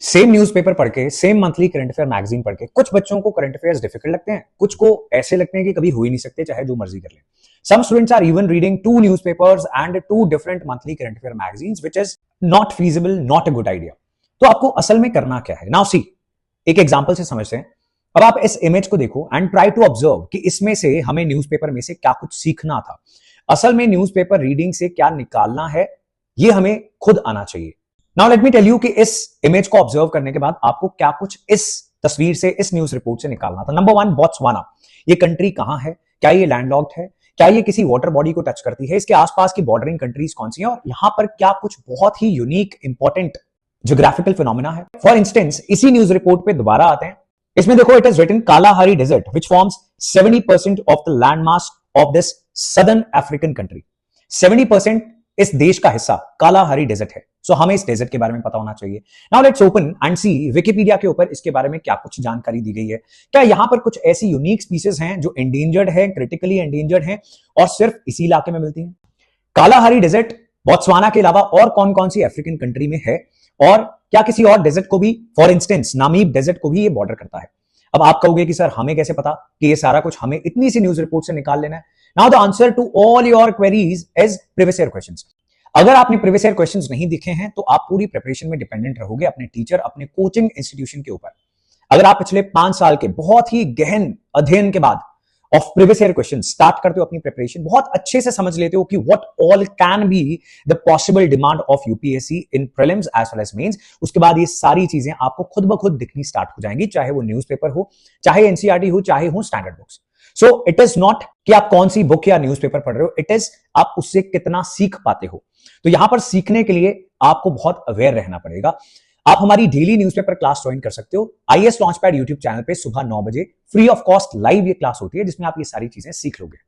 Same newspaper पढ़ के, same monthly current affair magazine पढ़ के कुछ बच्चों को करंट अफेयर्स डिफिकल्ट लगते हैं, कुछ को ऐसे लगते हैं कि कभी हो ही नहीं सकते, चाहे जो मर्जी कर ले। Some students are even reading two newspapers and two different monthly current affair magazines, which is not feasible, not a good idea. तो आपको असल में करना क्या है? नाउ सी, एक एग्जांपल से समझते हैं। अब आप इस इमेज को देखो एंड ट्राई टू ऑब्जर्व कि इसमें से हमें न्यूज़पेपर में से क्या कुछ सीखना था। असल में न्यूज़पेपर रीडिंग से क्या निकालना है, ये हमें खुद आना चाहिए। Now let me tell you कि इस इमेज को ऑब्जर्व करने के बाद आपको क्या कुछ इस तस्वीर से, इस न्यूज रिपोर्ट से निकालना था। Number 1, Botswana. ये कंट्री कहां है? क्या ये लैंडलॉक्ड है? क्या ये किसी वाटर बॉडी को टच करती है? इसके आसपास की बॉर्डरिंग कंट्रीज कौन सी है? और यहां पर क्या कुछ बहुत ही यूनिक इंपॉर्टेंट ज्योग्राफिकल फिनोमिना है? फॉर इंस्टेंस, इसी न्यूज रिपोर्ट पे दोबारा आते हैं। इसमें देखो, it is written Kalahari desert which forms 70% of the land mass of this southern African country. 70% इस देश का हिस्सा कालाहारी डेजर्ट है। सो हमें इस डेजर्ट के बारे में पता होना चाहिए। Now let's open and see Wikipedia के ऊपर इसके बारे में क्या कुछ जानकारी दी गई है। क्या यहां पर कुछ ऐसी यूनिक स्पीसीज हैं जो एंडेंजर्ड है, क्रिटिकली एंडेंजर्ड है और सिर्फ इसी इलाके में मिलती हैं? कालाहारी डेजर्ट बोत्सवाना के अलावा और कौन कौन सी अफ्रीकन कंट्री में है? और क्या किसी और डेजर्ट को भी, फॉर इंस्टेंस नामीब डेजर्ट को भी ये बॉर्डर करता है? अब आप कहोगे कि सर हमें कैसे पता कि ये सारा कुछ हमें इतनी सी न्यूज रिपोर्ट से निकाल लेना है? Now the answer to all your queries is previous year questions. अगर आपने प्रीवियस ईयर क्वेश्चंस नहीं दिखे हैं तो आप पूरी प्रिपरेशन में डिपेंडेंट रहोगे अपने टीचर, अपने कोचिंग इंस्टीट्यूशन के ऊपर। अगर आप पिछले 5 साल के बहुत ही गहन अध्ययन के बाद of previous year question start करते हो अपनी प्रिपरेशन, बहुत अच्छे से समझ लेते हो कि what all can be the possible demand of UPSC in prelims as well as mains, उसके बाद ये सारी चीजें आपको खुद ब खुद दिखनी स्टार्ट हो जाएंगी, चाहे वो न्यूज़पेपर हो, चाहे एनसीईआरटी हो, चाहे हो standard books. So it is not कि आप कौन सी बुक या न्यूज़पेपर पढ़ रहे हो, इट इज आप उससे कितना सीख पाते हो। तो यहां पर सीखने के लिए आपको बहुत अवेयर रहना पड़ेगा। आप हमारी डेली न्यूज़पेपर क्लास ज्वाइन कर सकते हो आईएएस लॉन्चपैड यूट्यूब चैनल पे सुबह 9 बजे फ्री ऑफ कॉस्ट लाइव ये क्लास होती है जिसमें आप ये सारी चीजें सीख लोगे।